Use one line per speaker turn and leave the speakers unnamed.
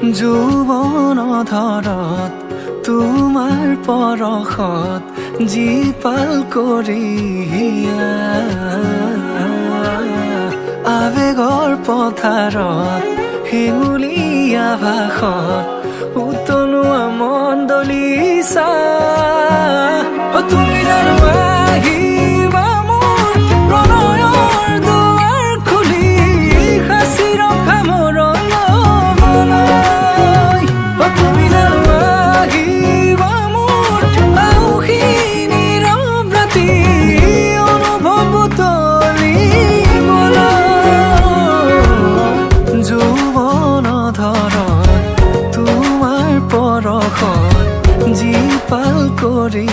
যৌৱন ধৰত তোমাৰ পৰশত জীপাল কৰিয়া আবেগৰ পথাৰত হেঙুলীয়া ভাষত উতলোৱা মণ্ডলিছা তুমি জানো আহিবা মোৰ প্ৰণয়ৰ দুৱাৰ খুলি সাঁচি ৰখা মোৰ লবলৈ তুমি জানো আহিবা মোৰ আউসী নীৰৱ ৰাতি অনুভৱ তুলিবলৈ যৌৱন ধৰত তোমাৰ পৰশত জীপাল কৰি